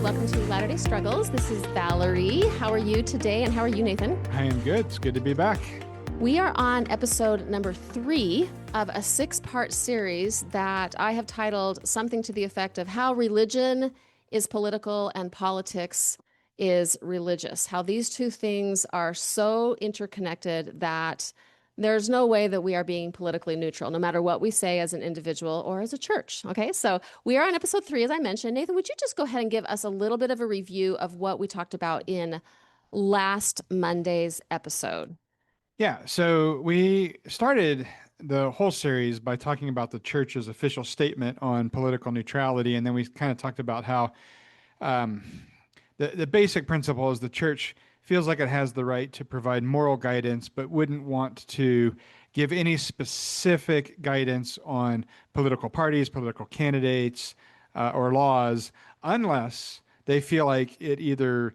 Welcome to Latter-day Struggles. This is Valerie. How are you today, and how are you, Nathan? I am good. It's good to be back. We are on episode number 3 of a 6-part series that I have titled something to the effect of How Religion is Political and Politics is Religious. How these two things are so interconnected that there's no way that we are being politically neutral, no matter what we say as an individual or as a church. Okay, so we are on episode 3, as I mentioned. Nathan, would you just go ahead and give us a little bit of a review of what we talked about in last Monday's episode? Yeah, so we started the whole series by talking about the church's official statement on political neutrality, and then we kind of talked about how the basic principle is the church feels like it has the right to provide moral guidance, but wouldn't want to give any specific guidance on political parties, political candidates, or laws, unless they feel like it either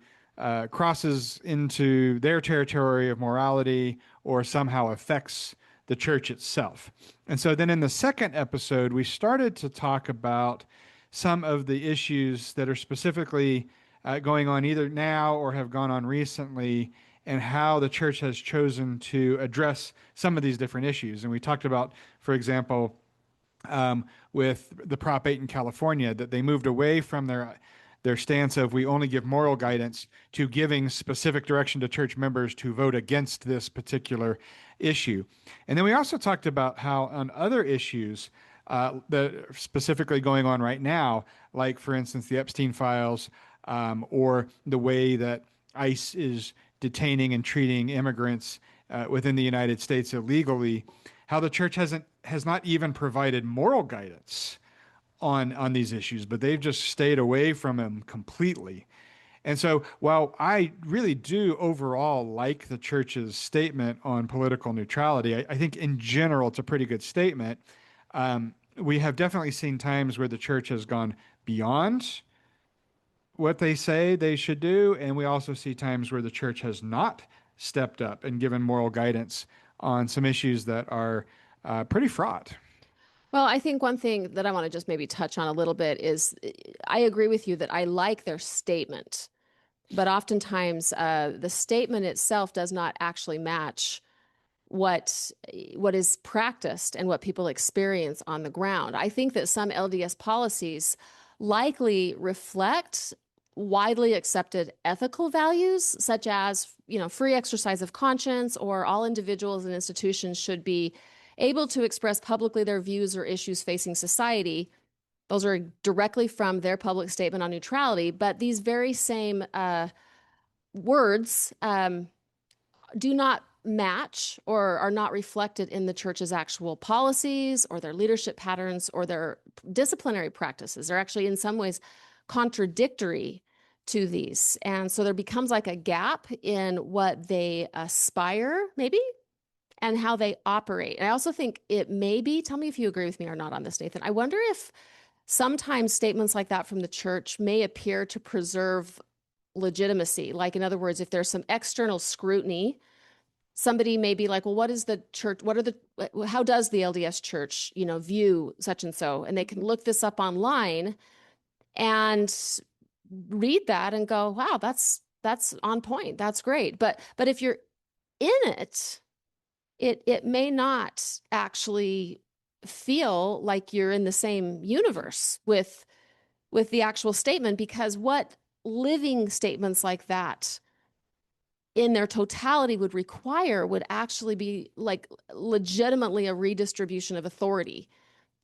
crosses into their territory of morality or somehow affects the church itself. And so then in the second episode, we started to talk about some of the issues that are specifically going on either now or have gone on recently, and how the church has chosen to address some of these different issues. And we talked about, for example, with the Prop 8 in California, that they moved away from their stance of we only give moral guidance to giving specific direction to church members to vote against this particular issue. And then we also talked about how on other issues that are specifically going on right now, like, for instance, the Epstein files, or the way that ICE is detaining and treating immigrants within the United States illegally, how the church has not even provided moral guidance on these issues, but they've just stayed away from them completely. And so while I really do overall like the church's statement on political neutrality, I think in general it's a pretty good statement. We have definitely seen times where the church has gone beyond what they say they should do, and we also see times where the church has not stepped up and given moral guidance on some issues that are pretty fraught. Well, I think one thing that I want to just maybe touch on a little bit is I agree with you that I like their statement, but oftentimes the statement itself does not actually match what is practiced and what people experience on the ground. I think that some LDS policies likely reflect widely accepted ethical values, such as, free exercise of conscience, or all individuals and institutions should be able to express publicly their views or issues facing society. Those are directly from their public statement on neutrality, but these very same words do not match or are not reflected in the church's actual policies or their leadership patterns or their disciplinary practices. They're actually in some ways contradictory to these. And so there becomes like a gap in what they aspire, maybe, and how they operate. And I also think it may be, tell me if you agree with me or not on this, Nathan. I wonder if sometimes statements like that from the church may appear to preserve legitimacy. Like, in other words, if there's some external scrutiny, somebody may be like, well, what is the church? How does the LDS church, view such and so? And they can look this up online and read that and go, wow, that's on point. That's great. But if you're in it, it may not actually feel like you're in the same universe with the actual statement, because what living statements like that in their totality would require would actually be like legitimately a redistribution of authority.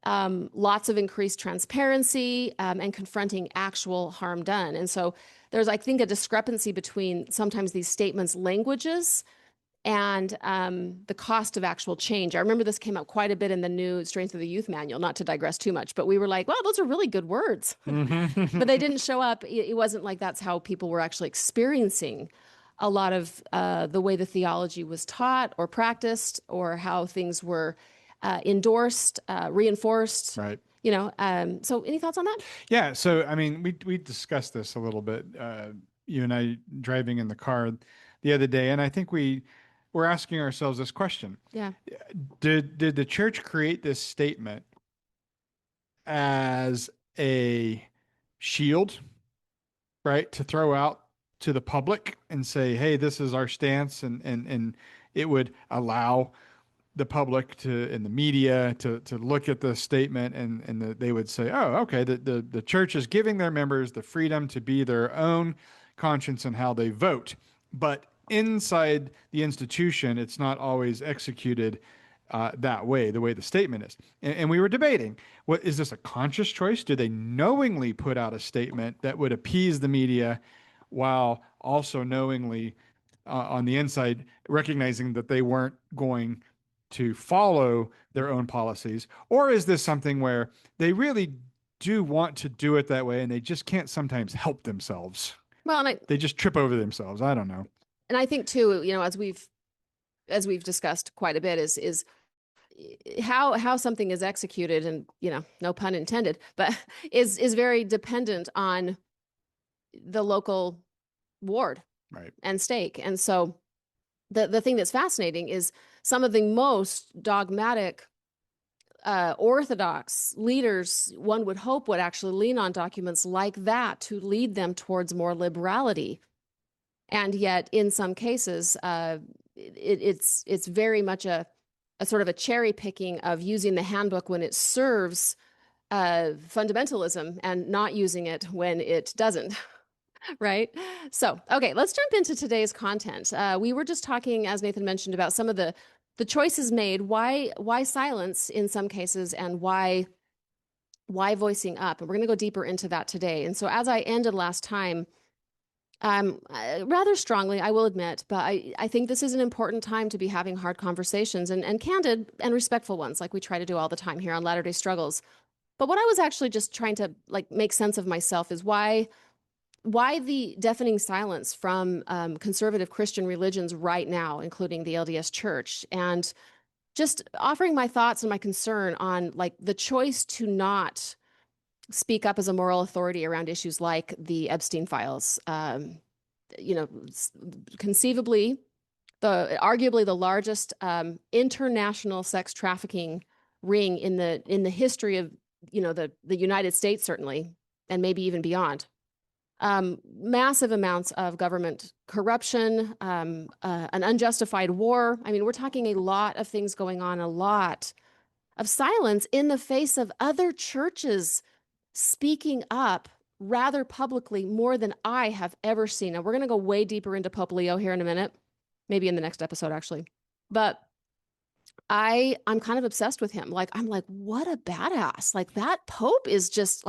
Lots of increased transparency and confronting actual harm done. And so there's, I think, a discrepancy between sometimes these statements' languages and the cost of actual change. I remember this came up quite a bit in the new Strength of the Youth manual, not to digress too much, but we were like, wow, those are really good words. But they didn't show up. It wasn't like that's how people were actually experiencing a lot of the way the theology was taught or practiced, or how things were endorsed, reinforced. Right. So any thoughts on that? Yeah. So, I mean, we discussed this a little bit, you and I driving in the car the other day, and I think we we're asking ourselves this question. Yeah. Did the church create this statement as a shield, right, to throw out to the public and say, hey, this is our stance, and it would allow the public to in the media to look at the statement, they would say, oh, okay, the church is giving their members the freedom to be their own conscience in how they vote, but inside the institution it's not always executed that way, the way the statement is. And we were debating, what is this, a conscious choice? Do they knowingly put out a statement that would appease the media while also knowingly on the inside recognizing that they weren't going to follow their own policies? Or is this something where they really do want to do it that way and they just can't sometimes help themselves? Well, They just trip over themselves. I don't know. and I think too, as we've discussed quite a bit, is how something is executed, and no pun intended, but is very dependent on the local ward Right. and stake. And so the thing that's fascinating is some of the most dogmatic orthodox leaders, one would hope, would actually lean on documents like that to lead them towards more liberality. And yet, in some cases, it's very much a sort of a cherry picking of using the handbook when it serves fundamentalism and not using it when it doesn't. Right? So, okay, let's jump into today's content. We were just talking, as Nathan mentioned, about some of the choices made. Why silence in some cases, and why voicing up? And we're going to go deeper into that today. And so, as I ended last time, rather strongly, I will admit, but I think this is an important time to be having hard conversations, and candid and respectful ones, like we try to do all the time here on Latter-day Struggles. But what I was actually just trying to make sense of myself is why the deafening silence from conservative Christian religions right now, including the LDS Church, and just offering my thoughts and my concern on the choice to not speak up as a moral authority around issues like the Epstein files. Conceivably, arguably the largest international sex trafficking ring in the history of the United States, certainly, and maybe even beyond. Massive amounts of government corruption, an unjustified war. I mean, we're talking a lot of things going on, a lot of silence in the face of other churches speaking up rather publicly, more than I have ever seen. And we're going to go way deeper into Pope Leo here in a minute, maybe in the next episode, actually. But I'm kind of obsessed with him. I'm like, what a badass. That Pope is just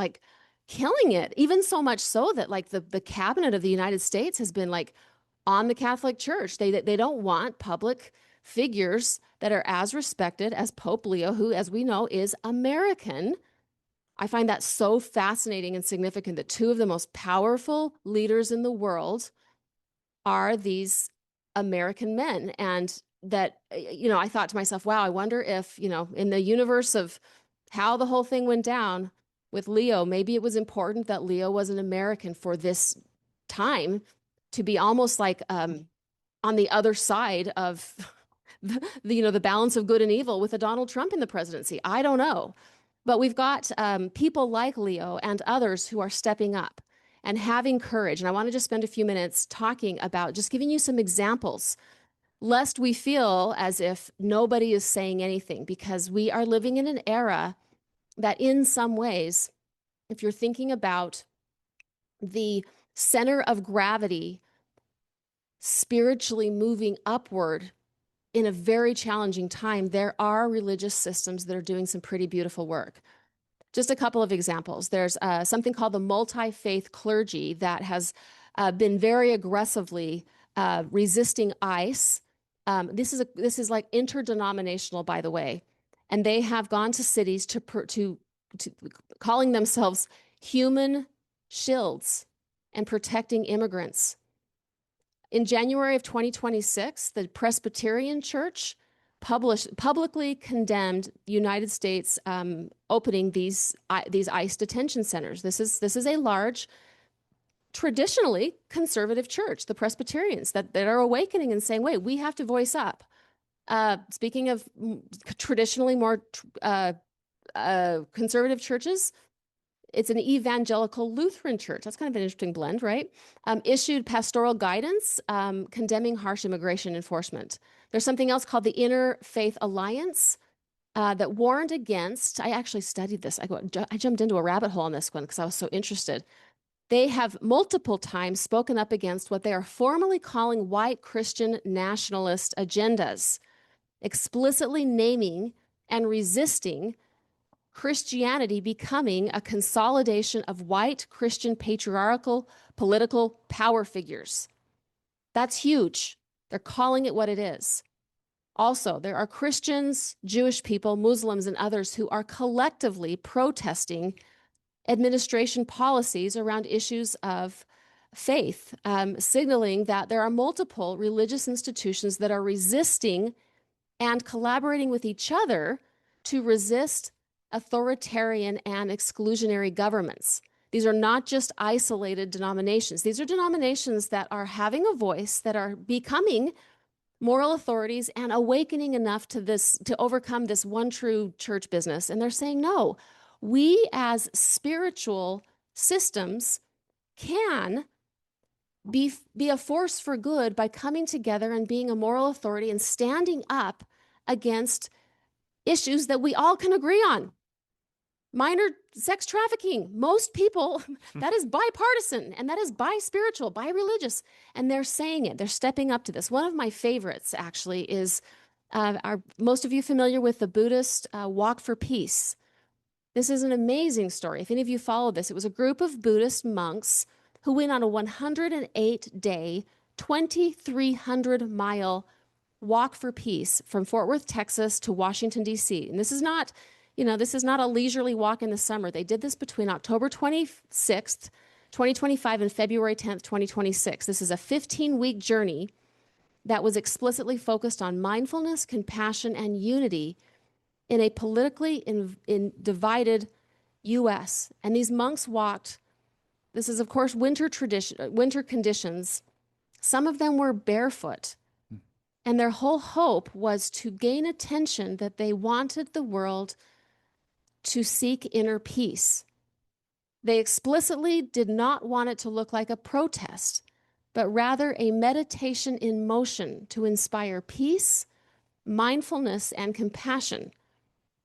killing it. Even so much so that the cabinet of the United States has been on the Catholic Church. They don't want public figures that are as respected as Pope Leo, who, as we know, is American. I find that so fascinating and significant that two of the most powerful leaders in the world are these American men. And that, I thought to myself, wow, I wonder if, in the universe of how the whole thing went down with Leo, maybe it was important that Leo was an American for this time, to be almost on the other side of the balance of good and evil with a Donald Trump in the presidency. I don't know. But we've got people like Leo and others who are stepping up and having courage. And I want to just spend a few minutes talking about, just giving you some examples, lest we feel as if nobody is saying anything, because we are living in an era that in some ways, if you're thinking about the center of gravity spiritually moving upward in a very challenging time, there are religious systems that are doing some pretty beautiful work. Just a couple of examples. There's something called the multi-faith clergy that has been very aggressively resisting ICE. This is interdenominational, by the way, and they have gone to cities to calling themselves human shields and protecting immigrants. In January of 2026, the Presbyterian Church publicly condemned United States opening these ICE detention centers. This is a large traditionally conservative church, the Presbyterians, that are awakening and saying, wait, we have to voice up. Speaking of traditionally more conservative churches, it's an evangelical Lutheran church. That's kind of an interesting blend, right? Issued pastoral guidance condemning harsh immigration enforcement. There's something else called the Interfaith Alliance that warned against. I actually studied this. I jumped into a rabbit hole on this one because I was so interested. They have multiple times spoken up against what they are formally calling white Christian nationalist agendas, explicitly naming and resisting Christianity becoming a consolidation of white Christian patriarchal political power figures. That's huge. They're calling it what it is. Also, there are Christians, Jewish people, Muslims, and others who are collectively protesting administration policies around issues of faith, signaling that there are multiple religious institutions that are resisting and collaborating with each other to resist authoritarian and exclusionary governments. These are not just isolated denominations. These are denominations that are having a voice, that are becoming moral authorities and awakening enough to overcome this one true church business. And they're saying, no, we as spiritual systems can be a force for good by coming together and being a moral authority and standing up against issues that we all can agree on. Minor sex trafficking, most people, that is bipartisan and that is bi-spiritual, bi-religious. And they're saying it, they're stepping up to this. One of my favorites actually is, are most of you familiar with the Buddhist Walk for Peace? This is an amazing story. If any of you followed this, it was a group of Buddhist monks who went on a 108-day, 2,300-mile walk for peace from Fort Worth, Texas to Washington, D.C. And this is not, this is not a leisurely walk in the summer. They did this between October 26th, 2025 and February 10th, 2026. This is a 15-week journey that was explicitly focused on mindfulness, compassion, and unity in a politically divided U.S. And these monks walked, this is of course winter conditions. Some of them were barefoot. And their whole hope was to gain attention, that they wanted the world to seek inner peace. They explicitly did not want it to look like a protest, but rather a meditation in motion to inspire peace, mindfulness, and compassion,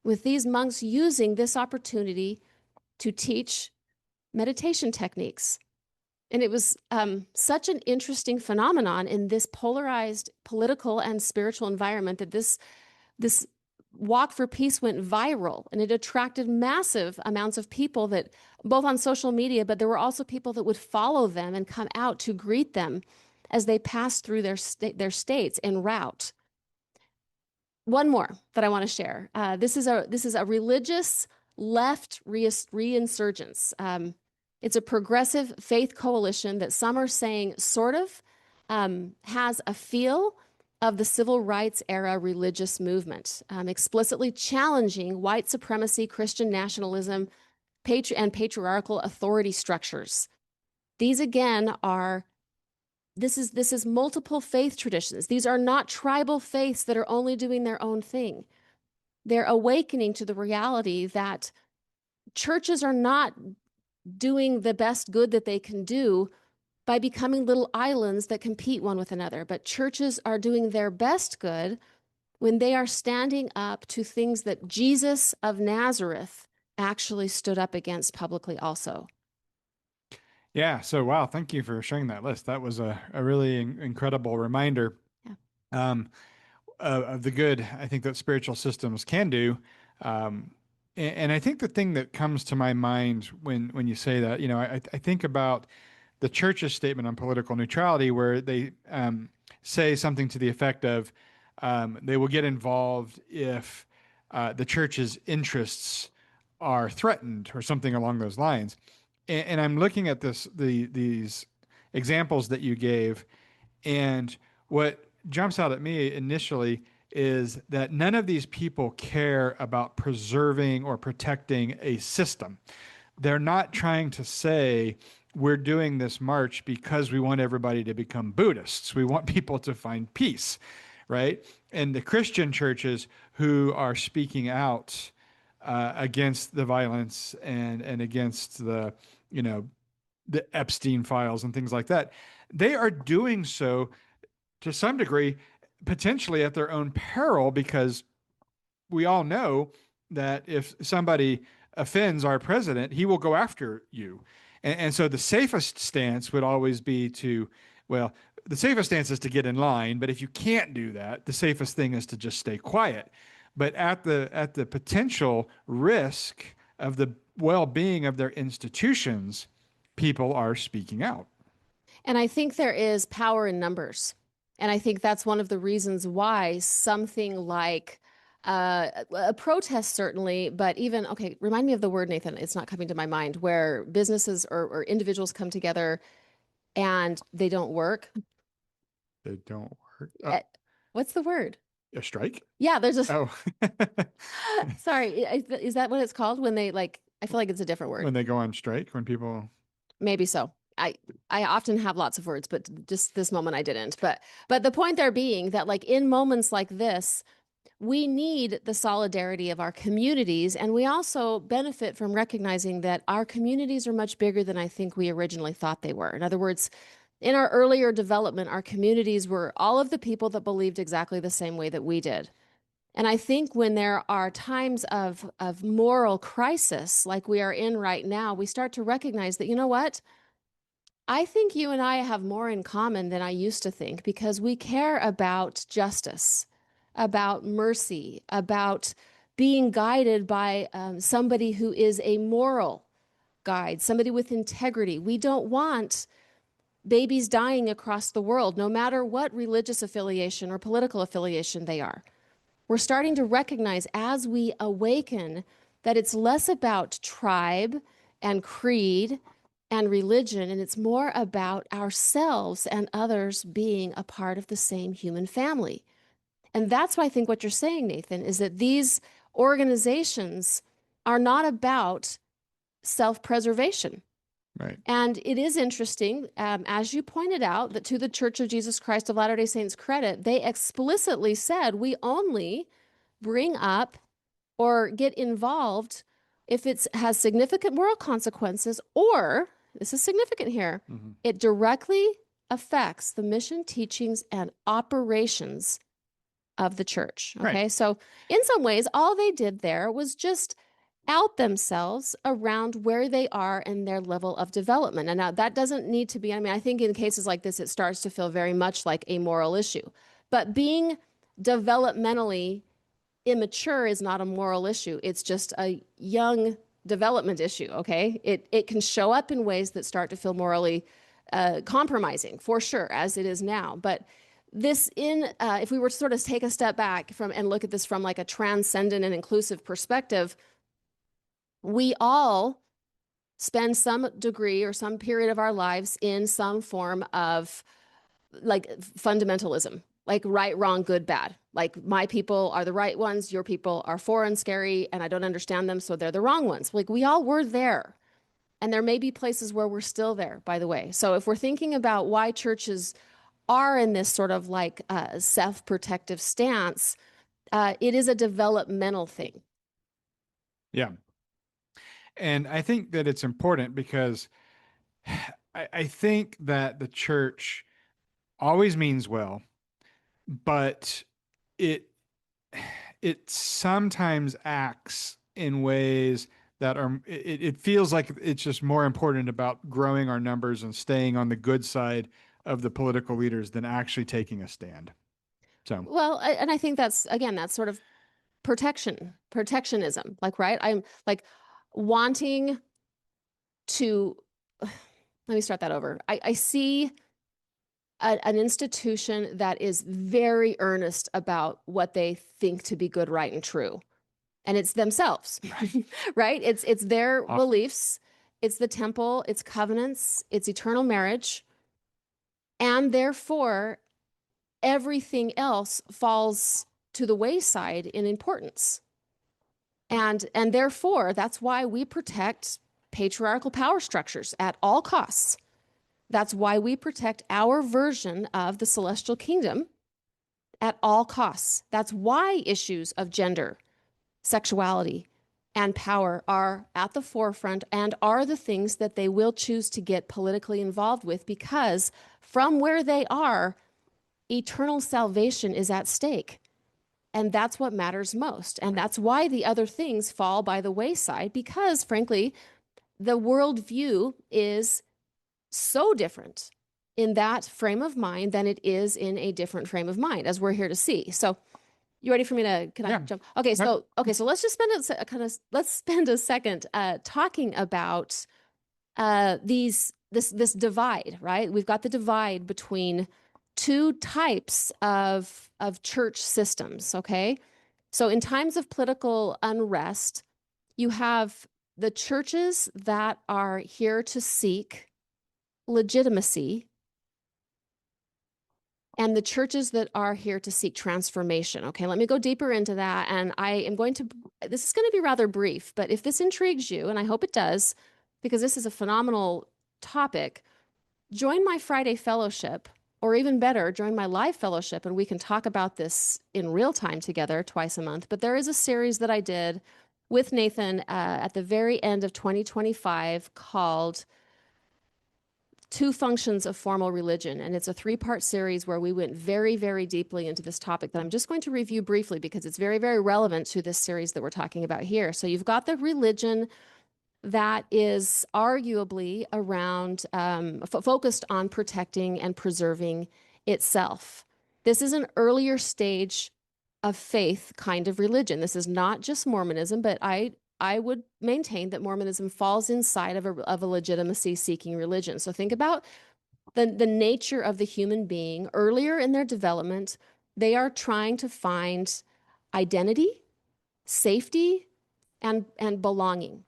with these monks using this opportunity to teach meditation techniques. And it was such an interesting phenomenon in this polarized political and spiritual environment that this walk for peace went viral, and it attracted massive amounts of people, that both on social media, but there were also people that would follow them and come out to greet them as they passed through their states en route. One more that I want to share. This is a religious left reinsurgence. It's a progressive faith coalition that some are saying sort of has a feel of the civil rights era religious movement, explicitly challenging white supremacy, Christian nationalism, and patriarchal authority structures. These again are, this is multiple faith traditions. These are not tribal faiths that are only doing their own thing. They're awakening to the reality that churches are not doing the best good that they can do by becoming little islands that compete one with another. But churches are doing their best good when they are standing up to things that Jesus of Nazareth actually stood up against publicly also. Yeah. So, wow. Thank you for sharing that list. That was a really incredible reminder of the good I think that spiritual systems can do. And I think the thing that comes to my mind when you say that, I think about the church's statement on political neutrality, where they say something to the effect of they will get involved if the church's interests are threatened, or something along those lines. And I'm looking at these examples that you gave, and what jumps out at me initially is that none of these people care about preserving or protecting a system. They're not trying to say we're doing this march because we want everybody to become Buddhists. We want people to find peace, right? And the Christian churches who are speaking out against the violence and against you know, the Epstein files and things like that, they are doing so to some degree, potentially at their own peril, because we all know that if somebody offends our president, he will go after you. And so the safest stance would always be to, well, the safest stance is to get in line, but if you can't do that, the safest thing is to just stay quiet. But at the potential risk of the well-being of their institutions, people are speaking out. And I think there is power in numbers. And I think that's one of the reasons why something like a protest, certainly, but even, okay, remind me of the word, Nathan. It's not coming to my mind, where businesses or individuals come together and they don't work. They don't work. Eh, What's the word? A strike? Yeah, there's a, Oh, sorry, is that what it's called when they like, I feel like it's a different word. when they go on strike, when people. Maybe so. I often have lots of words, but just this moment I didn't. But the point there being that like in moments like this, we need the solidarity of our communities, and we also benefit from recognizing that our communities are much bigger than I think we originally thought they were. In other words, in our earlier development, our communities were all of the people that believed exactly the same way that we did. And I think when there are times of moral crisis like we are in right now, we start to recognize that, you know what? I think you and I have more in common than I used to think because we care about justice, about mercy, about being guided by somebody who is a moral guide, somebody with integrity. We don't want babies dying across the world, no matter what religious affiliation or political affiliation they are. We're starting to recognize as we awaken that it's less about tribe and creed and religion, and it's more about ourselves and others being a part of the same human family. And that's why I think what you're saying, Nathan, is that these organizations are not about self-preservation. Right. And it is interesting, as you pointed out, that to the Church of Jesus Christ of Latter-day Saints' credit, they explicitly said we only bring up or get involved if it has significant moral consequences, or, this is significant here, it directly affects the mission, teachings, and operations of the church. Okay. Right. So, in some ways, all they did there was just out themselves around where they are in their level of development. And now that doesn't need to be, I mean, I think in cases like this, it starts to feel very much like a moral issue. But being developmentally immature is not a moral issue. It's just a young development issue, okay? It can show up in ways that start to feel morally compromising, for sure, as it is now. But this if we were to sort of take a step back from and look at this from like a transcendent and inclusive perspective, we all spend some degree or some period of our lives in some form of like fundamentalism, like right, wrong, good, bad. Like my people are the right ones, your people are foreign, scary, and I don't understand them, so they're the wrong ones. Like we all were there. And there may be places where we're still there, by the way. So if we're thinking about why churches are in this sort of like self-protective stance, it is a developmental thing. Yeah. And I think that it's important because I think that the church always means well, but it it sometimes acts in ways that are it feels like it's just more important about growing our numbers and staying on the good side of the political leaders than actually taking a stand. So, Well, and I think that's, again, that's sort of protectionism, like, right? I'm like wanting to, let me start that over. I see an institution that is very earnest about what they think to be good, right, and true. And it's themselves, right? It's their beliefs, it's the temple, it's covenants, it's eternal marriage. And therefore, everything else falls to the wayside in importance. And therefore, that's why we protect patriarchal power structures at all costs. That's why we protect our version of the celestial kingdom at all costs. That's why issues of gender, sexuality, and power are at the forefront and are the things that they will choose to get politically involved with, because from where they are, eternal salvation is at stake. And that's what matters most. And that's why the other things fall by the wayside, because frankly, the worldview is so different in that frame of mind than it is in a different frame of mind, as we're here to see. So you ready for me to, can I Yeah. jump? Okay, so let's just spend let's spend a second talking about this divide, right? We've got the divide between two types of church systems, okay? So in times of political unrest, you have the churches that are here to seek legitimacy and the churches that are here to seek transformation. Okay, let me go deeper into that. And this is going to be rather brief, but if this intrigues you, and I hope it does, because this is a phenomenal topic, join my Friday fellowship, or even better, join my live fellowship, and we can talk about this in real time together twice a month. But there is a series that I did with Nathan at the very end of 2025 called Two Functions of Formal Religion. And it's a 3-part series where we went very, very deeply into this topic that I'm just going to review briefly because it's very, very relevant to this series that we're talking about here. So you've got the religion that is arguably around focused on protecting and preserving itself. This is an earlier stage of faith kind of religion. This is not just Mormonism, but I would maintain that Mormonism falls inside of a legitimacy-seeking religion. So think about the nature of the human being earlier in their development. They are trying to find identity, safety, and belonging.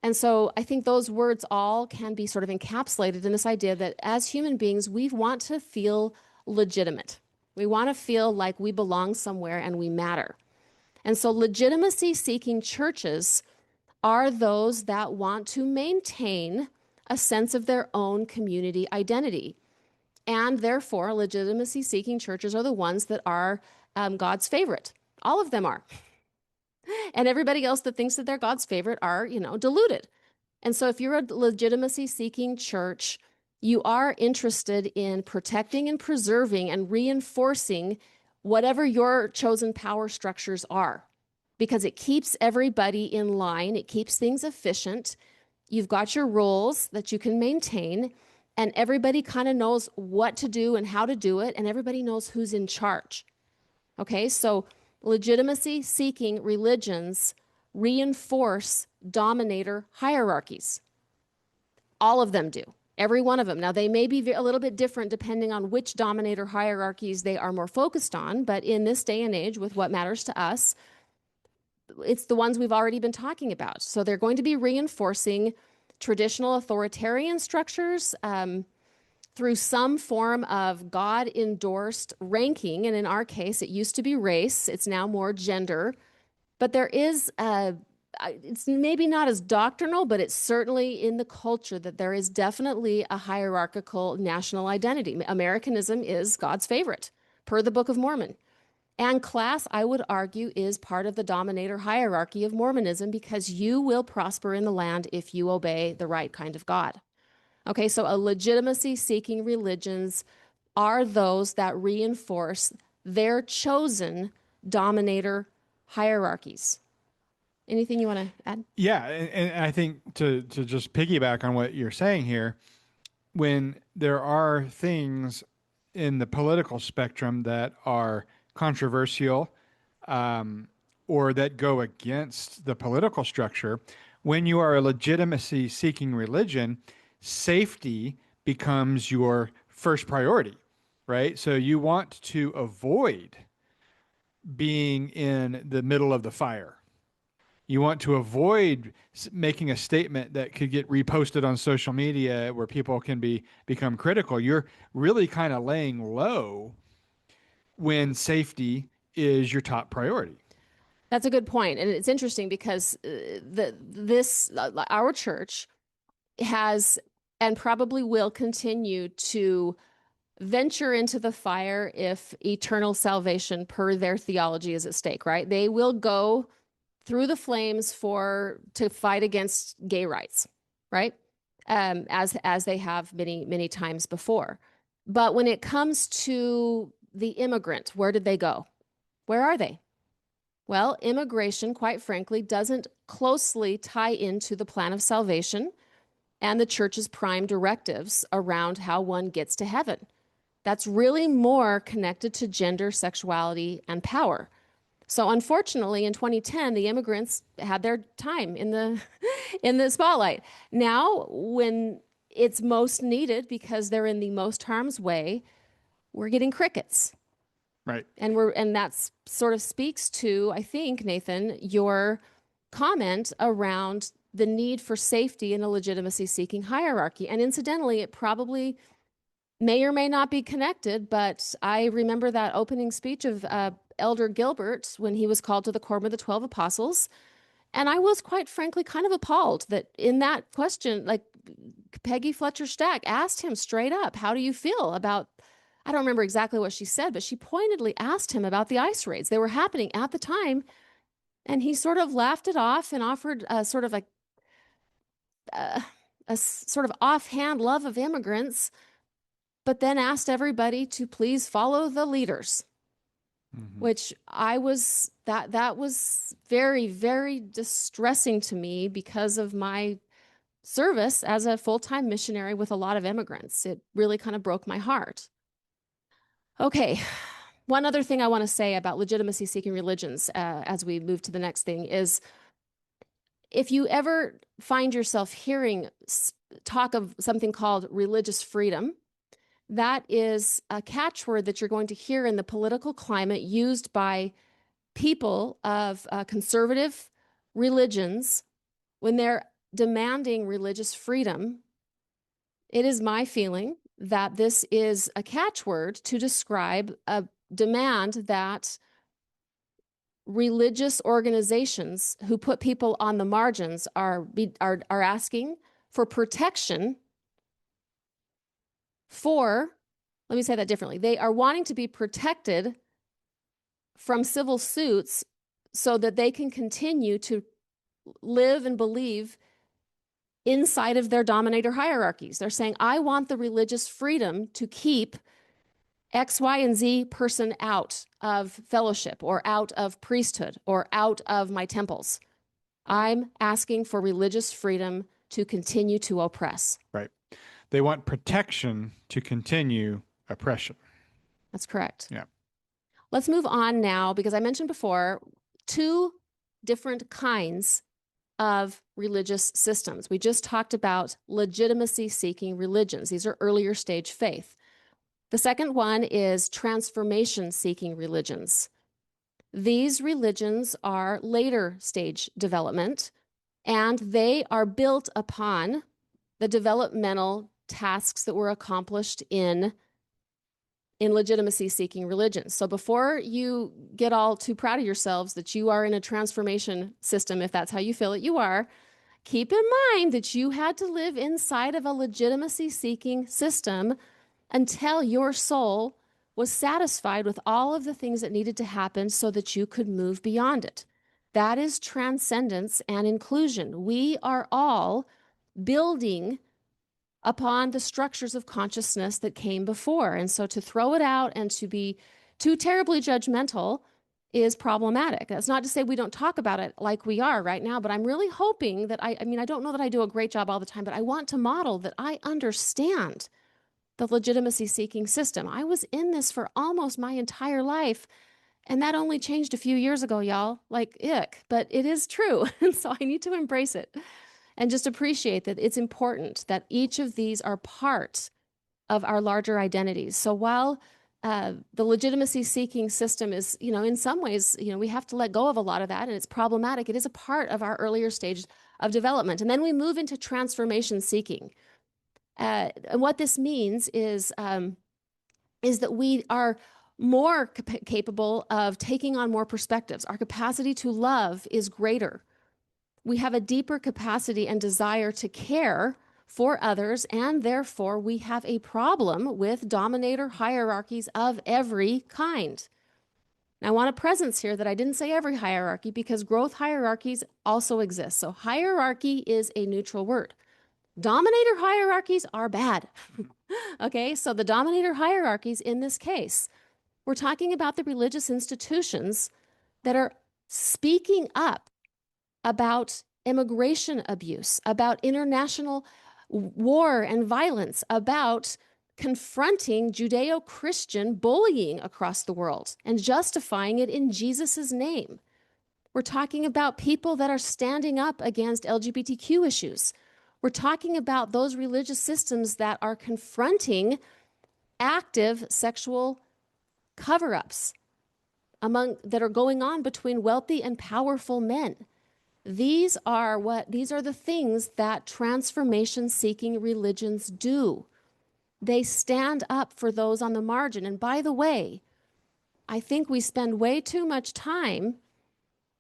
And so I think those words all can be sort of encapsulated in this idea that as human beings, we want to feel legitimate. We want to feel like we belong somewhere and we matter. And so legitimacy-seeking churches are those that want to maintain a sense of their own community identity. And therefore, legitimacy-seeking churches are the ones that are God's favorite. All of them are. And everybody else that thinks that they're God's favorite are, deluded. And so if you're a legitimacy-seeking church, you are interested in protecting and preserving and reinforcing whatever your chosen power structures are, because it keeps everybody in line. It keeps things efficient. You've got your rules that you can maintain, and everybody kind of knows what to do and how to do it, and everybody knows who's in charge. Okay, so legitimacy-seeking religions reinforce dominator hierarchies. All of them do. Every one of them. Now, they may be a little bit different depending on which dominator hierarchies they are more focused on, but in this day and age, with what matters to us, it's the ones we've already been talking about. So they're going to be reinforcing traditional authoritarian structures through some form of God-endorsed ranking. And in our case, it used to be race. It's now more gender. But there is it's maybe not as doctrinal, but it's certainly in the culture that there is definitely a hierarchical national identity. Americanism is God's favorite, per the Book of Mormon. And class, I would argue, is part of the dominator hierarchy of Mormonism, because you will prosper in the land if you obey the right kind of God. Okay, so a legitimacy-seeking religions are those that reinforce their chosen dominator hierarchies. Anything you want to add? Yeah, and I think to just piggyback on what you're saying here, when there are things in the political spectrum that are controversial, or that go against the political structure, when you are a legitimacy seeking religion, safety becomes your first priority, right? So you want to avoid being in the middle of the fire. You want to avoid making a statement that could get reposted on social media where people can become critical. You're really kind of laying low when safety is your top priority. That's a good point. And it's interesting because our church has and probably will continue to venture into the fire if eternal salvation per their theology is at stake, right? They will go through the flames to fight against gay rights, right? As they have many times before. But when it comes to the immigrant, where did they go? Where are they? Well, immigration, quite frankly, doesn't closely tie into the plan of salvation and the church's prime directives around how one gets to heaven. That's really more connected to gender, sexuality, and power. So unfortunately, in 2010, the immigrants had their time in the in the spotlight. Now, when it's most needed because they're in the most harm's way, we're getting crickets. Right. And that's sort of speaks to, I think, Nathan, your comment around the need for safety in a legitimacy-seeking hierarchy. And incidentally, it probably may or may not be connected, but I remember that opening speech of Elder Gilbert when he was called to the Quorum of the 12 Apostles. And I was quite frankly kind of appalled that in that question, like Peggy Fletcher Stack asked him straight up, how do you feel about, I don't remember exactly what she said, but she pointedly asked him about the ICE raids. They were happening at the time. And he sort of laughed it off and offered a sort of offhand love of immigrants, but then asked everybody to please follow the leaders, which that was very, very distressing to me because of my service as a full-time missionary with a lot of immigrants. It really kind of broke my heart. Okay, one other thing I want to say about legitimacy-seeking religions as we move to the next thing is if you ever find yourself hearing talk of something called religious freedom, that is a catchword that you're going to hear in the political climate used by people of conservative religions when they're demanding religious freedom. It is my feeling that this is a catchword to describe a demand that religious organizations who put people on the margins are asking for protection for, let me say that differently. They are wanting to be protected from civil suits so that they can continue to live and believe inside of their dominator hierarchies. They're saying, I want the religious freedom to keep X, Y, and Z person out of fellowship or out of priesthood or out of my temples. I'm asking for religious freedom to continue to oppress. Right. They want protection to continue oppression. That's correct. Yeah. Let's move on now, because I mentioned before, two different kinds of religious systems. We just talked about legitimacy-seeking religions. These are earlier stage faith. The second one is transformation-seeking religions. These religions are later stage development, and they are built upon the developmental tasks that were accomplished in legitimacy-seeking religions. So before you get all too proud of yourselves that you are in a transformation system, if that's how you feel that you are, keep in mind that you had to live inside of a legitimacy-seeking system until your soul was satisfied with all of the things that needed to happen so that you could move beyond it. That is transcendence and inclusion. We are all building upon the structures of consciousness that came before. And so to throw it out and to be too terribly judgmental is problematic. That's not to say we don't talk about it like we are right now, but I'm really hoping that I don't know that I do a great job all the time, but I want to model that I understand the legitimacy-seeking system. I was in this for almost my entire life, and that only changed a few years ago, y'all. Like, ick, but it is true. And so I need to embrace it and just appreciate that it's important that each of these are part of our larger identities. So while the legitimacy-seeking system is, in some ways, we have to let go of a lot of that, and it's problematic. It is a part of our earlier stage of development. And then we move into transformation-seeking. And what this means is that we are more capable of taking on more perspectives. Our capacity to love is greater. We have a deeper capacity and desire to care for others, and therefore we have a problem with dominator hierarchies of every kind. I want a presence here that I didn't say every hierarchy because growth hierarchies also exist. So hierarchy is a neutral word. Dominator hierarchies are bad. Okay, so the dominator hierarchies in this case, we're talking about the religious institutions that are speaking up about immigration abuse, about international war and violence, about confronting Judeo Christian bullying across the world and justifying it in Jesus' name. We're talking about people that are standing up against LGBTQ issues. We're talking about those religious systems that are confronting active sexual cover ups among that are going on between wealthy and powerful men. These are the things that transformation seeking religions do. They stand up for those on the margin. And by the way, I think we spend way too much time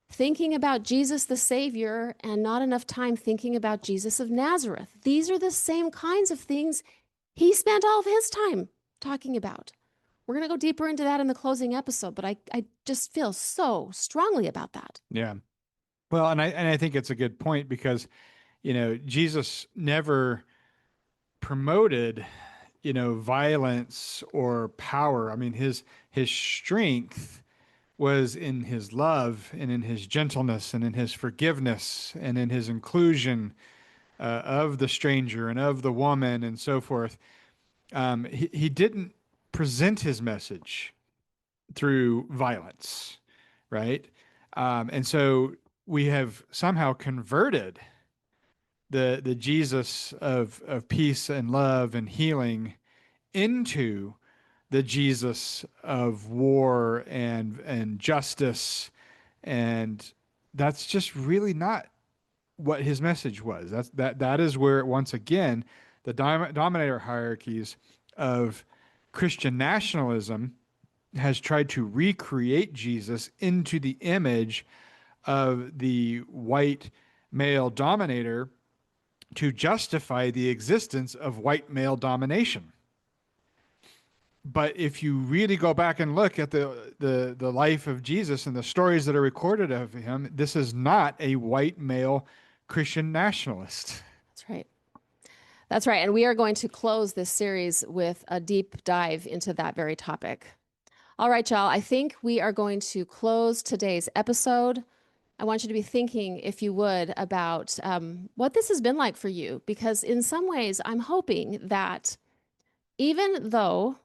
thinking about Jesus the Savior and not enough time thinking about Jesus of Nazareth. These are the same kinds of things he spent all of his time talking about. We're going to go deeper into that in the closing episode, but I just feel so strongly about that. Yeah. Well, and I think it's a good point because, Jesus never promoted, violence or power. I mean, his strength was in his love and in his gentleness and in his forgiveness and in his inclusion of the stranger and of the woman and so forth. He didn't present his message through violence, right? And so we have somehow converted the Jesus of peace and love and healing into the Jesus of war and justice, and that's just really not what his message was. That is where once again the dominator hierarchies of Christian nationalism has tried to recreate Jesus into the image of the white male dominator to justify the existence of white male domination. But if you really go back and look at the life of Jesus and the stories that are recorded of him, this is not a white male Christian nationalist. That's right. That's right. And we are going to close this series with a deep dive into that very topic. All right, y'all. I think we are going to close today's episode. I want you to be thinking, if you would, about what this has been like for you, because in some ways, I'm hoping that even though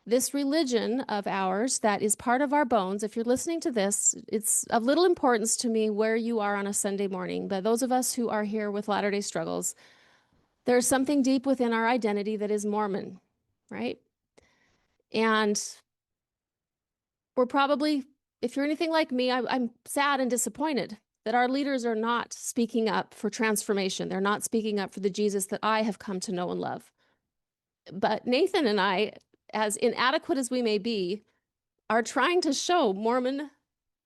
this religion of ours that is part of our bones, if you're listening to this, it's of little importance to me where you are on a Sunday morning, but those of us who are here with Latter-day Struggles, there's something deep within our identity that is Mormon, right? And we're probably, if you're anything like me, I'm sad and disappointed that our leaders are not speaking up for transformation. They're not speaking up for the Jesus that I have come to know and love. But Nathan and I, as inadequate as we may be, are trying to show Mormon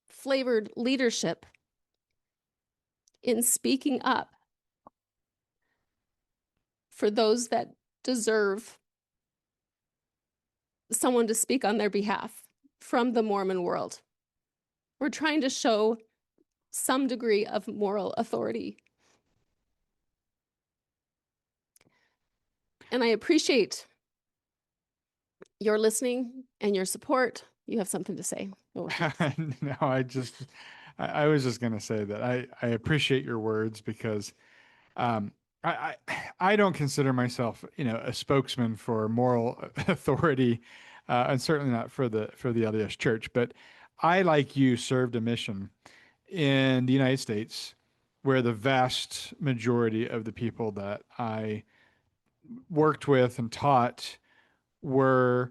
flavored leadership in speaking up for those that deserve someone to speak on their behalf from the Mormon world. We're trying to show some degree of moral authority. And I appreciate your listening and your support. You have something to say. No, I was just going to say that I appreciate your words because um, I don't consider myself, a spokesman for moral authority, and certainly not for the LDS Church. But I, like you, served a mission in the United States where the vast majority of the people that I worked with and taught were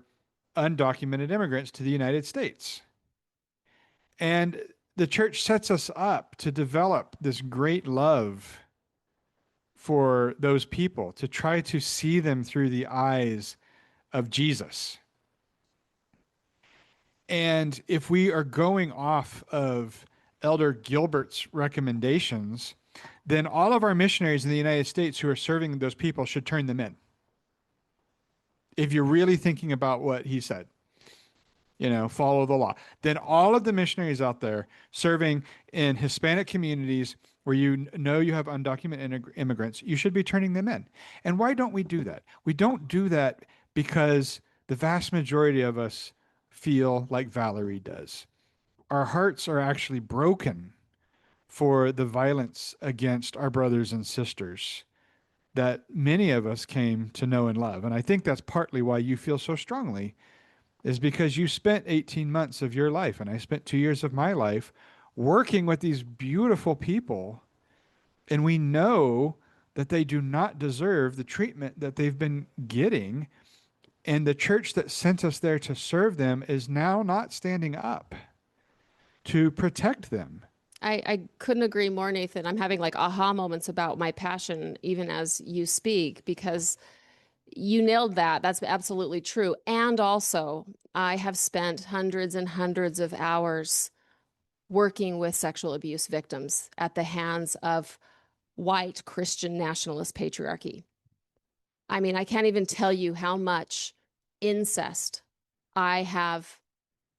undocumented immigrants to the United States. And the church sets us up to develop this great love for those people, to try to see them through the eyes of Jesus. And if we are going off of Elder Gilbert's recommendations, then all of our missionaries in the United States who are serving those people should turn them in. If you're really thinking about what he said, follow the law. Then all of the missionaries out there serving in Hispanic communities where you have undocumented immigrants, you should be turning them in. And why don't we do that? We don't do that because the vast majority of us feel like Valerie does. Our hearts are actually broken for the violence against our brothers and sisters that many of us came to know and love. And I think that's partly why you feel so strongly, is because you spent 18 months of your life, and I spent 2 years of my life working with these beautiful people, and we know that they do not deserve the treatment that they've been getting. And the church that sent us there to serve them is now not standing up to protect them. I couldn't agree more, Nathan. I'm having like aha moments about my passion even as you speak, because you nailed that. That's absolutely true. And also, I have spent hundreds and hundreds of hours working with sexual abuse victims at the hands of white Christian nationalist patriarchy. I mean, I can't even tell you how much incest I have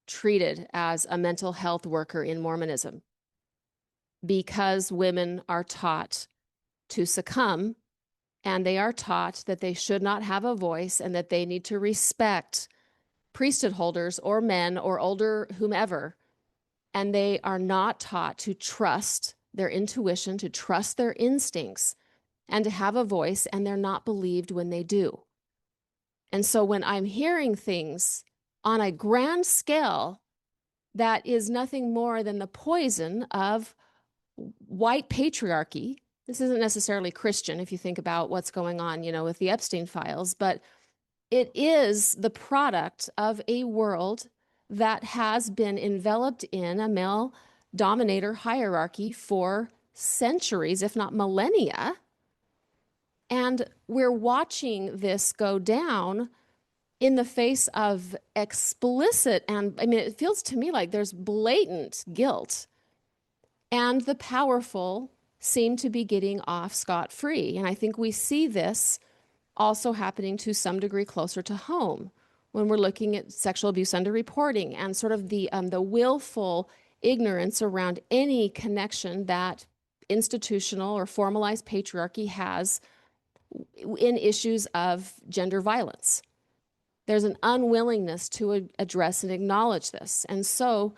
treated as a mental health worker in Mormonism, because women are taught to succumb, and they are taught that they should not have a voice and that they need to respect priesthood holders or men or older whomever. And they are not taught to trust their intuition, to trust their instincts, and to have a voice, and they're not believed when they do. And so when I'm hearing things on a grand scale that is nothing more than the poison of white patriarchy, this isn't necessarily Christian if you think about what's going on, with the Epstein files, but it is the product of a world that has been enveloped in a male dominator hierarchy for centuries, if not millennia. And we're watching this go down in the face of explicit, and I mean, it feels to me like there's blatant guilt, and the powerful seem to be getting off scot-free. And I think we see this also happening to some degree closer to home when we're looking at sexual abuse underreporting and sort of the willful ignorance around any connection that institutional or formalized patriarchy has in issues of gender violence. There's an unwillingness to address and acknowledge this. And so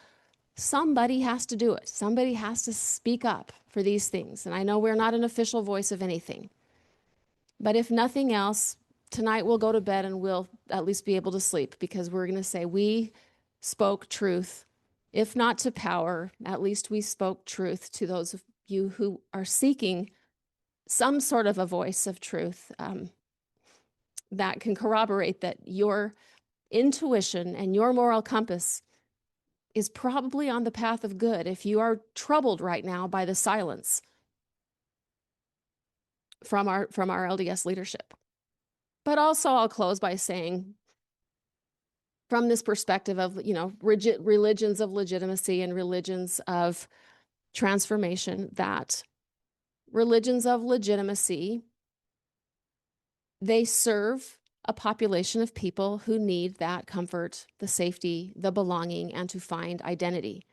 somebody has to do it. Somebody has to speak up for these things. And I know we're not an official voice of anything, but if nothing else, tonight we'll go to bed and we'll at least be able to sleep, because we're going to say we spoke truth. If not to power, at least we spoke truth to those of you who are seeking some sort of a voice of truth that can corroborate that your intuition and your moral compass is probably on the path of good if you are troubled right now by the silence from our LDS leadership. But also I'll close by saying, from this perspective of, religions of legitimacy and religions of transformation, that religions of legitimacy, they serve a population of people who need that comfort, the safety, the belonging, and to find identity.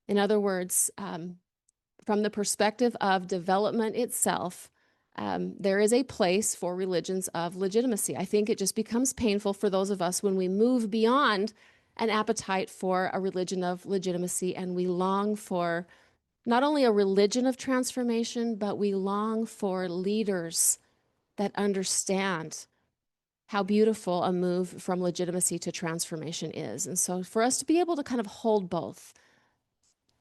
In other words, from the perspective of development itself, there is a place for religions of legitimacy. I think it just becomes painful for those of us when we move beyond an appetite for a religion of legitimacy, and we long for not only a religion of transformation, but we long for leaders that understand how beautiful a move from legitimacy to transformation is. And so for us to be able to kind of hold both,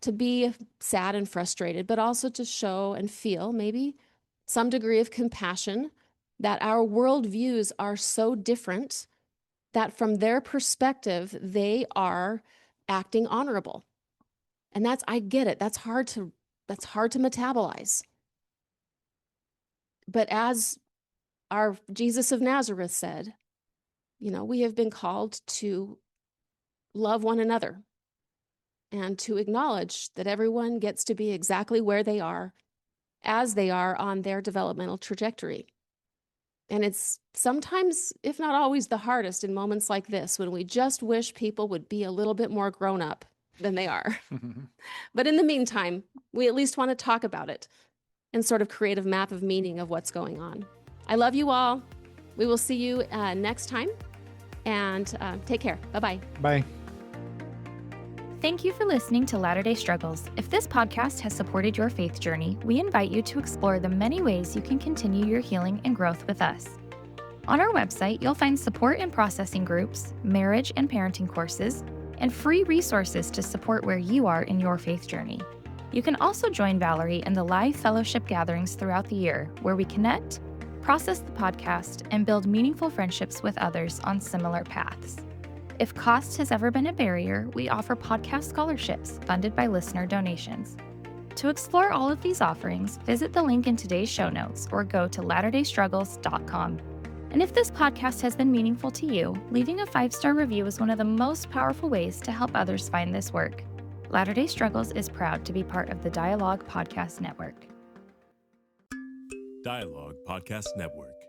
to be sad and frustrated, but also to show and feel maybe some degree of compassion that our worldviews are so different that from their perspective, they are acting honorable. And I get it. That's hard to metabolize. But as our Jesus of Nazareth said, we have been called to love one another and to acknowledge that everyone gets to be exactly where they are as they are on their developmental trajectory. And it's sometimes, if not always, the hardest in moments like this when we just wish people would be a little bit more grown up than they are. But in the meantime, we at least want to talk about it and sort of create a map of meaning of what's going on. I love you all. We will see you next time, and take care. Bye-bye. Bye. Thank you for listening to Latter-day Struggles. If this podcast has supported your faith journey, we invite you to explore the many ways you can continue your healing and growth with us. On our website, you'll find support and processing groups, marriage and parenting courses, and free resources to support where you are in your faith journey. You can also join Valerie in the live fellowship gatherings throughout the year, where we connect, process the podcast, and build meaningful friendships with others on similar paths. If cost has ever been a barrier, we offer podcast scholarships funded by listener donations. To explore all of these offerings, visit the link in today's show notes or go to latterdaystruggles.com. And if this podcast has been meaningful to you, leaving a 5-star review is one of the most powerful ways to help others find this work. Latter-day Struggles is proud to be part of the Dialogue Podcast Network. Dialogue Podcast Network.